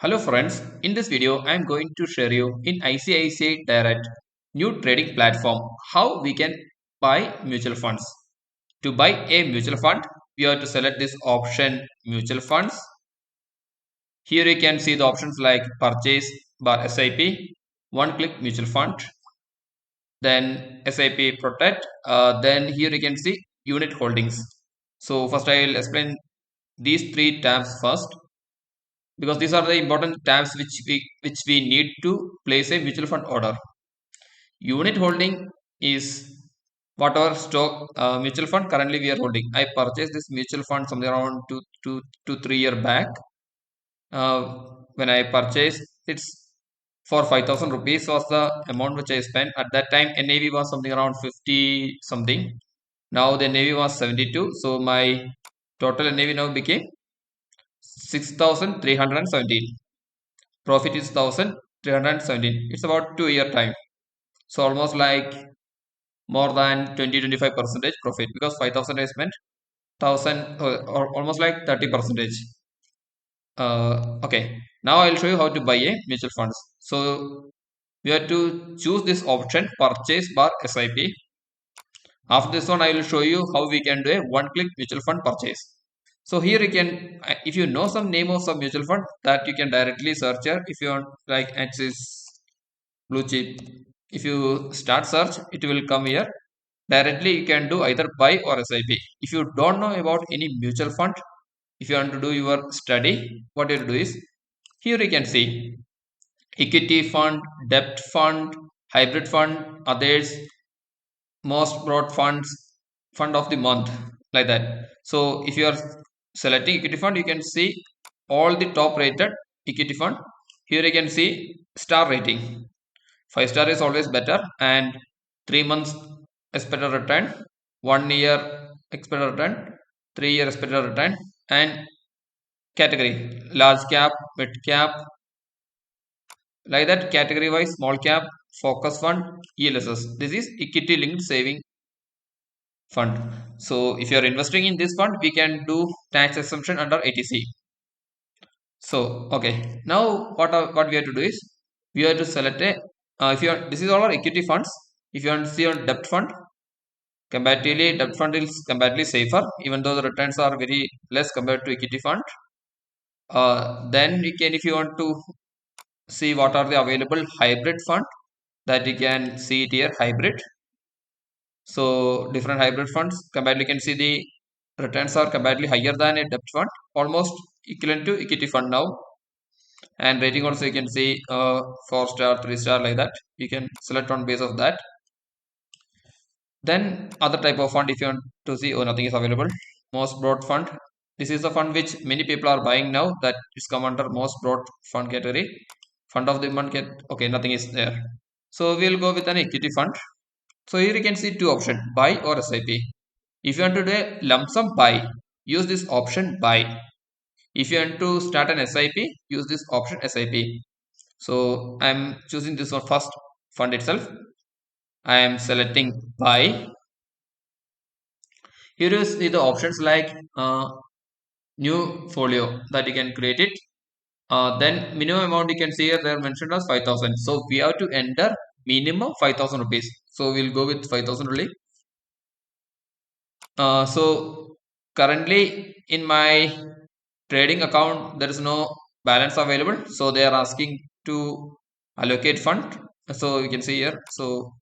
Hello friends, in this video I am going to share you in ICICI Direct new trading platform how we can buy mutual funds. To buy a mutual fund, we have to select this option mutual funds. Here you can see the options like purchase bar SIP, one click mutual fund, then SIP protect, then here you can see unit holdings. So first I will explain these three tabs first, because these are the important tabs which we need to place a mutual fund order. Unit holding is whatever stock mutual fund currently we are holding. I purchased this mutual fund somewhere around 2 to 3 year back. uh, when I purchased, it's for 5,000 rupees was the amount which I spent at that time. NAV was something around 50 something. Now the NAV was 72, so my total NAV now became 6,317. Profit is 1,317. It's about 2 year time. So almost like more than 20-25% profit, because 5,000 I spent 1,000, or almost like 30%. Okay. Now I'll show you how to buy a mutual funds. So we have to choose this option purchase bar SIP. After this one, I will show you how we can do a one-click mutual fund purchase. So here you can, if you know some name of some mutual fund, that you can directly search here. If you want like Axis, Blue Chip, if you start search, it will come here. Directly you can do either buy or SIP. If you don't know about any mutual fund, if you want to do your study, what you do is, here you can see equity fund, debt fund, hybrid fund, others, most broad funds, fund of the month, like that. So if you are selecting equity fund, you can see all the top rated equity fund. Here you can see star rating. 5 star is always better, and 3 months expected return, 1 year expected return, 3 year expected return, and category large cap, mid cap, like that. Category wise, small cap, focus fund, ELSS. This is equity linked saving fund. So if you are investing in this fund, we can do tax exemption under ATC. So okay, now what we have to do is, we have to select a, if you are, this is all our equity funds. If you want to see on debt fund, comparatively debt fund is comparatively safer, even though the returns are very less compared to equity fund. Then you can, if you want to see what are the available hybrid fund, that you can see it here, hybrid. So different hybrid funds, comparatively you can see the returns are comparatively higher than a debt fund, almost equivalent to equity fund now. And rating also you can see 4 star, 3 star, like that. You can select on base of that. Then other type of fund, if you want to see, oh, nothing is available. Most broad fund. This is the fund which many people are buying now. That is come under most broad fund category. Fund of the month get, okay, nothing is there. So we'll go with an equity fund. So here you can see two options, buy or SIP. If you want to do a lump sum buy, use this option buy. If you want to start an SIP, use this option SIP. So I'm choosing this one first fund itself. I am selecting buy. Here you see the options like new folio that you can create it. Then minimum amount you can see here, they are mentioned as 5,000. So we have to enter minimum 5,000 rupees. So we'll go with 5,000 only. So currently in my trading account there is no balance available, so they are asking to allocate fund. So you can see here, so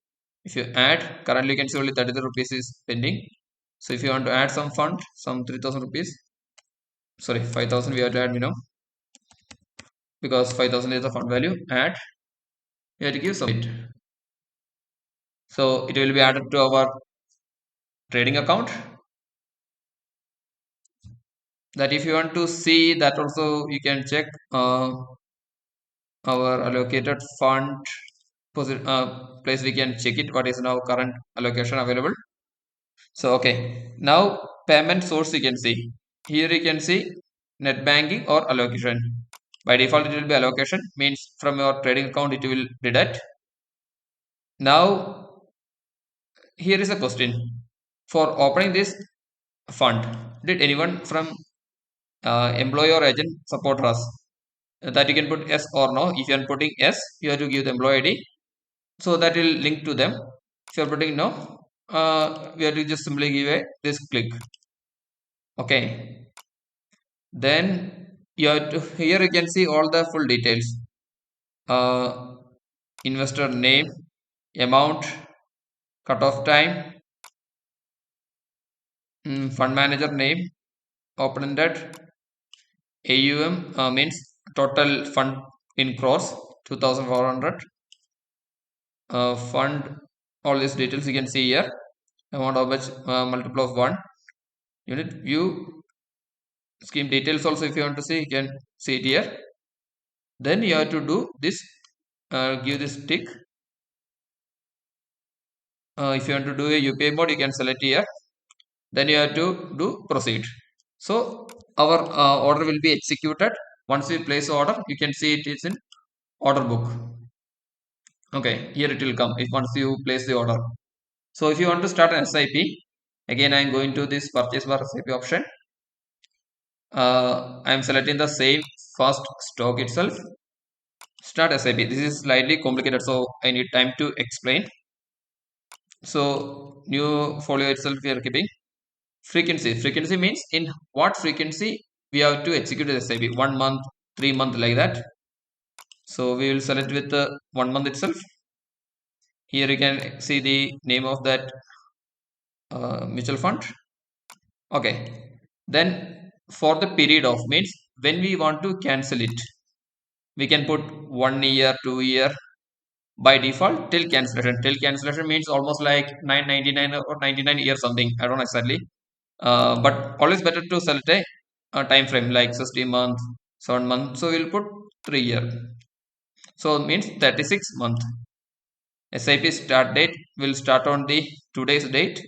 if you add, currently you can see only 33 rupees is pending. So if you want to add some fund, some 3,000 rupees, sorry, 5,000 we have to add minimum, because 5,000 is the fund value. Add, you have to give some, so it will be added to our trading account. That if you want to see that also, you can check our allocated fund place. We can check it what is now current allocation available. So okay, now payment source you can see. Here you can see net banking or allocation. By default it will be allocation, means from your trading account it will deduct. Now here is a question: for opening this fund, did anyone from employee or agent support us? that you can put yes or no. If you are putting yes, you have to give the employee ID, so that will link to them. If you are putting no, we have to just simply give a this click. Okay, then you have to, here you can see all the full details. Investor name, amount, cutoff time, fund manager name, open-ended, AUM means total fund in crores 2400. Fund, all these details you can see here. Amount how much, multiple of 1. Unit view scheme details also, if you want to see, you can see it here. Then you have to do this, give this tick. If you want to do a UPI mode, you can select here. Then you have to do proceed. So our order will be executed. Once we place order, you can see it is in order book. Okay, here it will come if once you place the order. So if you want to start an SIP, again I am going to this purchase bar SIP option. I am selecting the same first stock itself. Start SIP. This is slightly complicated, so I need time to explain. So new folio itself we are keeping. Frequency means in what frequency we have to execute the SIP. 1 month, 3 month, like that. So we will select with the 1 month itself. Here you can see the name of that mutual fund. Okay, then for the period of means when we want to cancel it, we can put 1 year, 2 year. By default till cancellation. Till cancellation means almost like 999 or 99 years something, I don't know exactly. But always better to select a time frame like 60 months, 7 months. So we'll put 3 year. So it means 36 month. SIP start date will start on the today's date.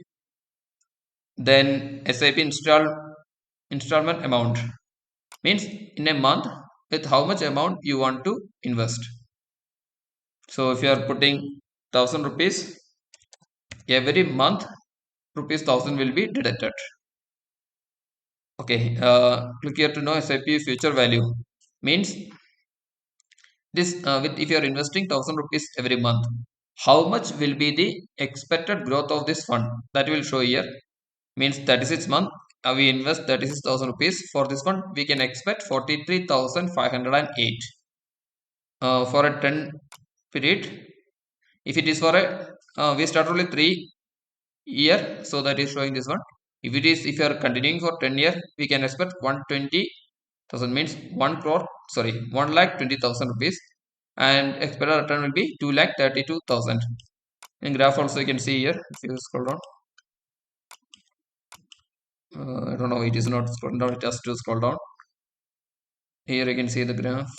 Then SIP installment amount means in a month with how much amount you want to invest. So if you are putting 1000 rupees, every month rupees 1000 will be deducted. Okay, click here to know SIP future value means this with if you are investing 1000 rupees every month, how much will be the expected growth of this fund, that will show here. Means 36 month, we invest 36,000 rupees for this fund, we can expect 43,508 for a 10 period. If it is for a we start only 3 year, so that is showing this one. If it is, if you are continuing for 10 year, we can expect 120,000 means 1 crore, sorry, 1,20,000 rupees, and expected return will be 2,32,000. In graph also you can see here, if you scroll down. I don't know, it is not scrolling down, it has to scroll down. Here you can see the graph.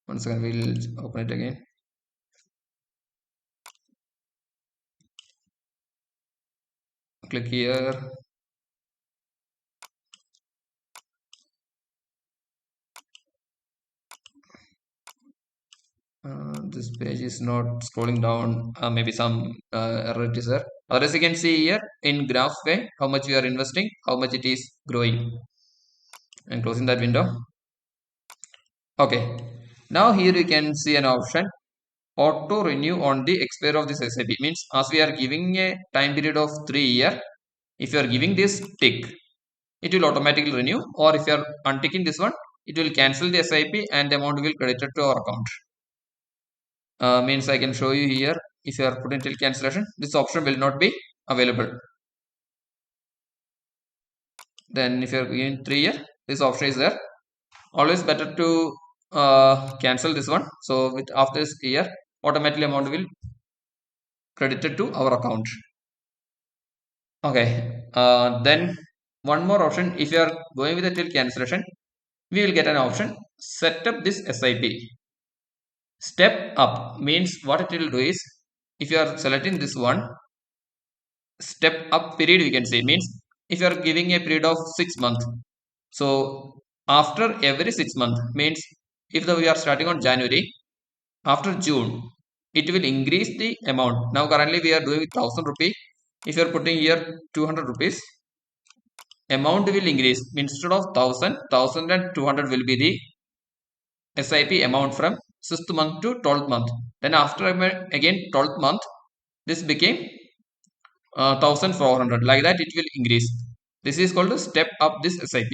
Once again we'll open it again. Click here. This page is not scrolling down. Maybe some error it is there. Otherwise, you can see here in graph way how much you are investing, how much it is growing. And closing that window. Okay. Now here you can see an option auto renew on the expiry of this SIP. Means as we are giving a time period of 3 year, if you are giving this tick, it will automatically renew. Or if you are unticking this one, it will cancel the SIP and the amount will credited to our account. Means I can show you here. If you are putting till cancellation, this option will not be available. Then if you are giving 3 year, this option is there. Always better to cancel this one. So with after this year, automatically amount will credited to our account. Okay. Then one more option. If you are going with the till cancellation, we will get an option set up this SIP. Step up means what it will do is, if you are selecting this one, step up period we can say, means if you are giving a period of 6 months, so after every 6 months, means if we are starting on January, after June it will increase the amount. Now currently we are doing 1000 rupees. If you are putting here 200 rupees, amount will increase. Instead of 1000, 1200 will be the SIP amount from 6th month to 12th month. Then after again 12th month, this became 1400. Like that, it will increase. This is called to step up this SIP.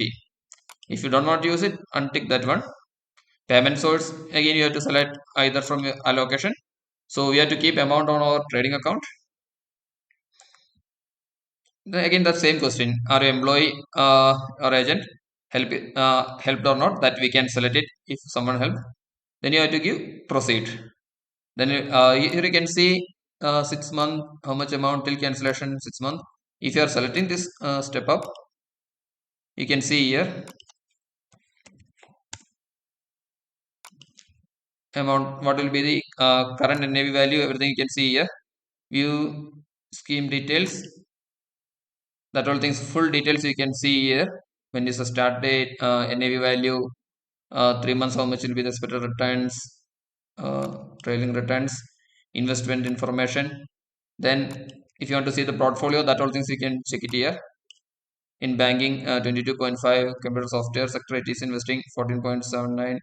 If you do not use it, untick that one. Payment source, again you have to select either from your allocation. So we have to keep amount on our trading account. Then again the same question: are you employee or agent helped or not? That we can select it if someone helped. Then you have to give proceed. Then here you can see 6 month, how much amount till cancellation 6 month. If you are selecting this step up, you can see here amount, what will be the current NAV value, everything you can see here. View scheme details, that all things, full details you can see here. When is the start date, NAV value, 3 months how much will be the expected returns, uh, trailing returns, investment information. Then if you want to see the portfolio, that all things you can check it here. In banking, 22.5, computer software sector it is investing 14.79.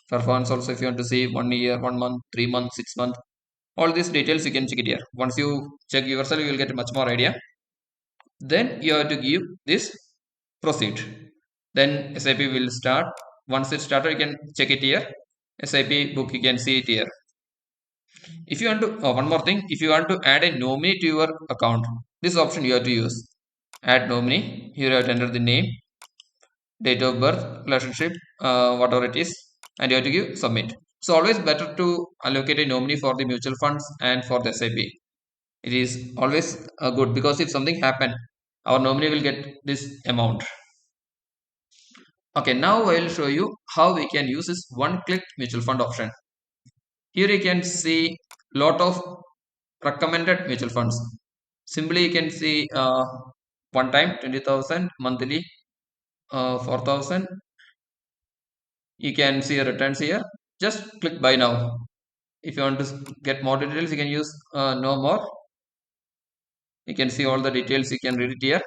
Performance also, if you want to see 1 year, 1 month, 3 months, 6 months, all these details you can check it here. Once you check yourself, you will get much more idea. Then you have to give this proceed. Then SIP will start. Once it started, you can check it here. SIP book, you can see it here. If you want to, one more thing, if you want to add a nominee to your account, this option you have to use. Add nominee. Here you have to enter the name, date of birth, relationship, whatever it is, and you have to give submit. So always better to allocate a nominee for the mutual funds and for the SIP. It is always good, because if something happen, our nominee will get this amount. Okay, now I will show you how we can use this one-click mutual fund option. Here you can see lot of recommended mutual funds. Simply you can see one time 20,000, monthly 4,000. You can see the returns here. Just click buy now. If you want to get more details, you can use no more. You can see all the details. You can read it here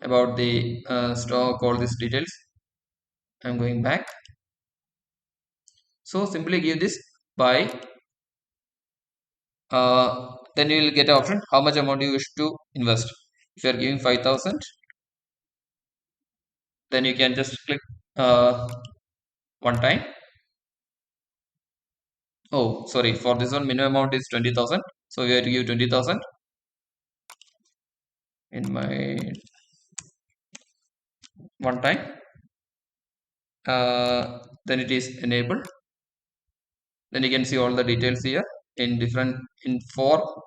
about the stock, all these details. I'm going back. So simply give this buy. Then you will get an option how much amount you wish to invest. If you are giving 5,000, then you can just click one time. Oh, sorry, for this one minimum amount is 20,000. So we have to give 20,000 in my one time. Then it is enabled. Then you can see all the details here in different, in 4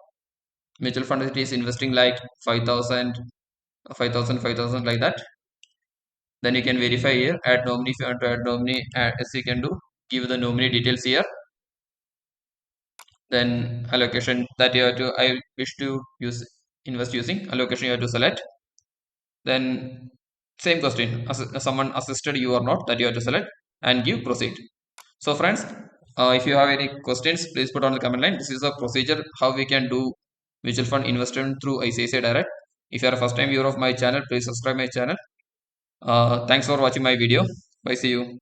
mutual funds it is investing like 5,000, 5,000, 5,000 like that. Then you can verify here, add nominee. If you want to add nominee, as you can do, give the nominee details here. Then allocation, that you have to, I wish to use invest using allocation, you have to select. Then same question, someone assisted you or not, that you have to select and give proceed. So friends, if you have any questions, please put on the comment line. This is a procedure how we can do mutual fund investment through ICICI Direct. If you are a first time viewer of my channel, please subscribe my channel. Thanks for watching my video. Bye, see you.